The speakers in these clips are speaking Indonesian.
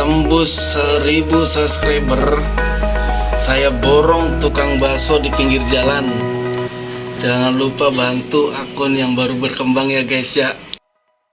tembus 1000 subscriber, saya borong tukang bakso di pinggir jalan. Jangan lupa bantu akun yang baru berkembang ya guys ya.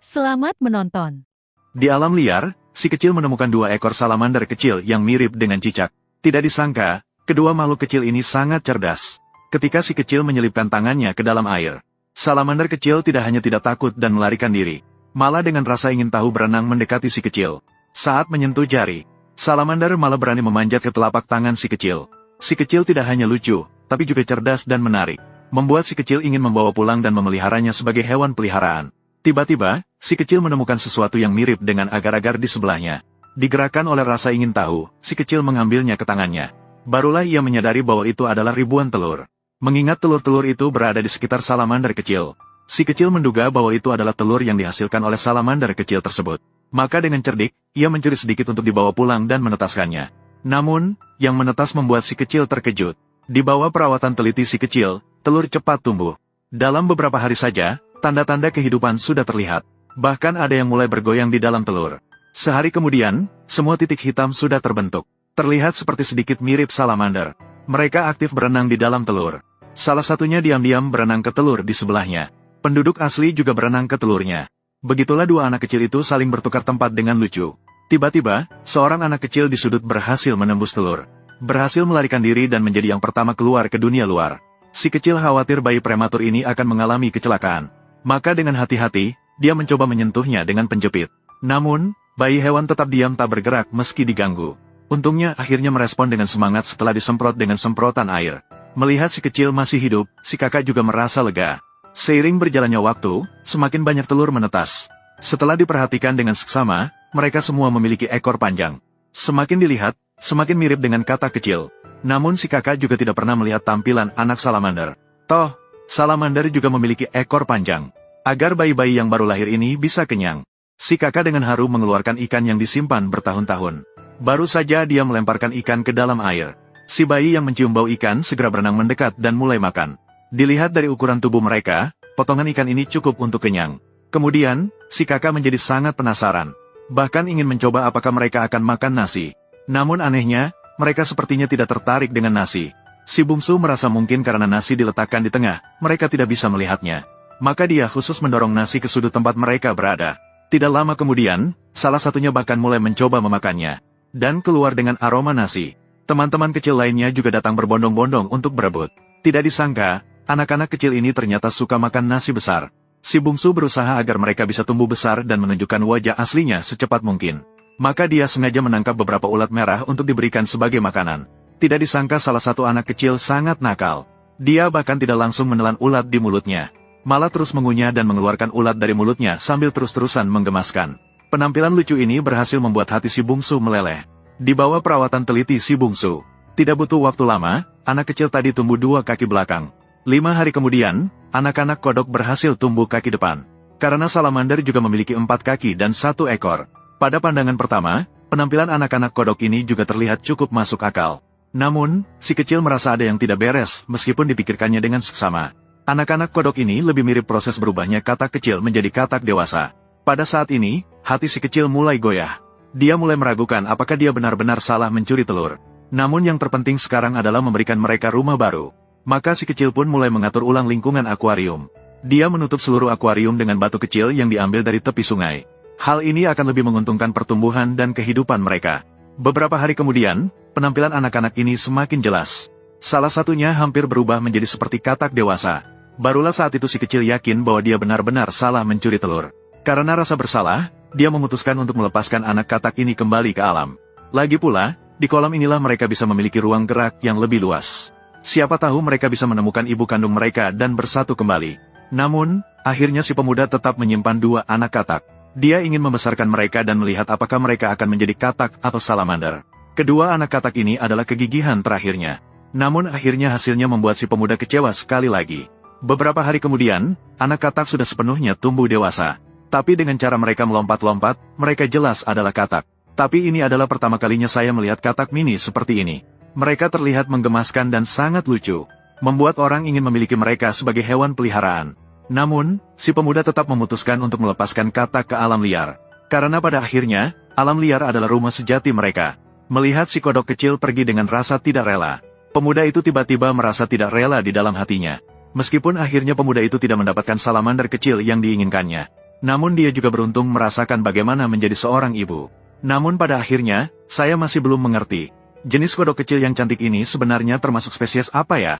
Selamat menonton. Di alam liar, si kecil menemukan 2 ekor salamander kecil yang mirip dengan cicak. Tidak disangka, kedua makhluk kecil ini sangat cerdas. Ketika si kecil menyelipkan tangannya ke dalam air, salamander kecil tidak hanya tidak takut dan melarikan diri, malah dengan rasa ingin tahu berenang mendekati si kecil. Saat menyentuh jari, salamander malah berani memanjat ke telapak tangan si kecil. Si kecil tidak hanya lucu, tapi juga cerdas dan menarik, membuat si kecil ingin membawa pulang dan memeliharanya sebagai hewan peliharaan. Tiba-tiba, si kecil menemukan sesuatu yang mirip dengan agar-agar di sebelahnya. Digerakkan oleh rasa ingin tahu, si kecil mengambilnya ke tangannya. Barulah ia menyadari bahwa itu adalah ribuan telur. Mengingat telur-telur itu berada di sekitar salamander kecil, si kecil menduga bahwa itu adalah telur yang dihasilkan oleh salamander kecil tersebut. Maka dengan cerdik, ia mencuri sedikit untuk dibawa pulang dan menetaskannya. Namun, yang menetas membuat si kecil terkejut. Di bawah perawatan teliti si kecil, telur cepat tumbuh. Dalam beberapa hari saja, tanda-tanda kehidupan sudah terlihat. Bahkan ada yang mulai bergoyang di dalam telur. Sehari kemudian, semua titik hitam sudah terbentuk. Terlihat seperti sedikit mirip salamander. Mereka aktif berenang di dalam telur. Salah satunya diam-diam berenang ke telur di sebelahnya. Penduduk asli juga berenang ke telurnya. Begitulah 2 anak kecil itu saling bertukar tempat dengan lucu. Tiba-tiba, seorang anak kecil di sudut berhasil menembus telur. Berhasil melarikan diri dan menjadi yang pertama keluar ke dunia luar. Si kecil khawatir bayi prematur ini akan mengalami kecelakaan. Maka dengan hati-hati, dia mencoba menyentuhnya dengan penjepit. Namun, bayi hewan tetap diam tak bergerak meski diganggu. Untungnya akhirnya merespon dengan semangat setelah disemprot dengan semprotan air. Melihat si kecil masih hidup, si kakak juga merasa lega. Seiring berjalannya waktu, semakin banyak telur menetas. Setelah diperhatikan dengan seksama, mereka semua memiliki ekor panjang. Semakin dilihat, semakin mirip dengan katak kecil. Namun si kakak juga tidak pernah melihat tampilan anak salamander. Toh, salamander juga memiliki ekor panjang. Agar bayi-bayi yang baru lahir ini bisa kenyang, si kakak dengan haru mengeluarkan ikan yang disimpan bertahun-tahun. Baru saja dia melemparkan ikan ke dalam air. Si bayi yang mencium bau ikan segera berenang mendekat dan mulai makan. Dilihat dari ukuran tubuh mereka, potongan ikan ini cukup untuk kenyang. Kemudian, si kakak menjadi sangat penasaran. Bahkan ingin mencoba apakah mereka akan makan nasi. Namun anehnya, mereka sepertinya tidak tertarik dengan nasi. Si bungsu merasa mungkin karena nasi diletakkan di tengah, mereka tidak bisa melihatnya. Maka dia khusus mendorong nasi ke sudut tempat mereka berada. Tidak lama kemudian, salah satunya bahkan mulai mencoba memakannya. Dan keluar dengan aroma nasi. Teman-teman kecil lainnya juga datang berbondong-bondong untuk berebut. Tidak disangka, anak-anak kecil ini ternyata suka makan nasi besar. Si bungsu berusaha agar mereka bisa tumbuh besar dan menunjukkan wajah aslinya secepat mungkin. Maka dia sengaja menangkap beberapa ulat merah untuk diberikan sebagai makanan. Tidak disangka salah satu anak kecil sangat nakal. Dia bahkan tidak langsung menelan ulat di mulutnya. Malah terus mengunyah dan mengeluarkan ulat dari mulutnya sambil terus-terusan menggemaskan. Penampilan lucu ini berhasil membuat hati si bungsu meleleh. Di bawah perawatan teliti si bungsu, tidak butuh waktu lama, anak kecil tadi tumbuh 2 kaki belakang. 5 hari kemudian, anak-anak kodok berhasil tumbuh kaki depan. Karena salamander juga memiliki 4 kaki dan 1 ekor. Pada pandangan pertama, penampilan anak-anak kodok ini juga terlihat cukup masuk akal. Namun, si kecil merasa ada yang tidak beres meskipun dipikirkannya dengan seksama. Anak-anak kodok ini lebih mirip proses berubahnya katak kecil menjadi katak dewasa. Pada saat ini, hati si kecil mulai goyah. Dia mulai meragukan apakah dia benar-benar salah mencuri telur. Namun yang terpenting sekarang adalah memberikan mereka rumah baru. Maka si kecil pun mulai mengatur ulang lingkungan akuarium. Dia menutup seluruh akuarium dengan batu kecil yang diambil dari tepi sungai. Hal ini akan lebih menguntungkan pertumbuhan dan kehidupan mereka. Beberapa hari kemudian, penampilan anak-anak ini semakin jelas. Salah satunya hampir berubah menjadi seperti katak dewasa. Barulah saat itu si kecil yakin bahwa dia benar-benar salah mencuri telur. Karena rasa bersalah, dia memutuskan untuk melepaskan anak katak ini kembali ke alam. Lagi pula, di kolam inilah mereka bisa memiliki ruang gerak yang lebih luas. Siapa tahu mereka bisa menemukan ibu kandung mereka dan bersatu kembali. Namun, akhirnya si pemuda tetap menyimpan 2 anak katak. Dia ingin membesarkan mereka dan melihat apakah mereka akan menjadi katak atau salamander. Kedua anak katak ini adalah kegigihan terakhirnya. Namun akhirnya hasilnya membuat si pemuda kecewa sekali lagi. Beberapa hari kemudian, anak katak sudah sepenuhnya tumbuh dewasa. Tapi dengan cara mereka melompat-lompat, mereka jelas adalah katak. Tapi ini adalah pertama kalinya saya melihat katak mini seperti ini. Mereka terlihat menggemaskan dan sangat lucu. Membuat orang ingin memiliki mereka sebagai hewan peliharaan. Namun, si pemuda tetap memutuskan untuk melepaskan katak ke alam liar. Karena pada akhirnya, Alam liar adalah rumah sejati mereka. Melihat si kodok kecil pergi dengan rasa tidak rela, pemuda itu tiba-tiba merasa tidak rela di dalam hatinya. Meskipun akhirnya pemuda itu tidak mendapatkan salamander kecil yang diinginkannya, namun dia juga beruntung merasakan bagaimana menjadi seorang ibu. Namun pada akhirnya, saya masih belum mengerti, jenis kodok kecil yang cantik ini sebenarnya termasuk spesies apa ya?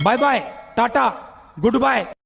Bye-bye, Tata, goodbye.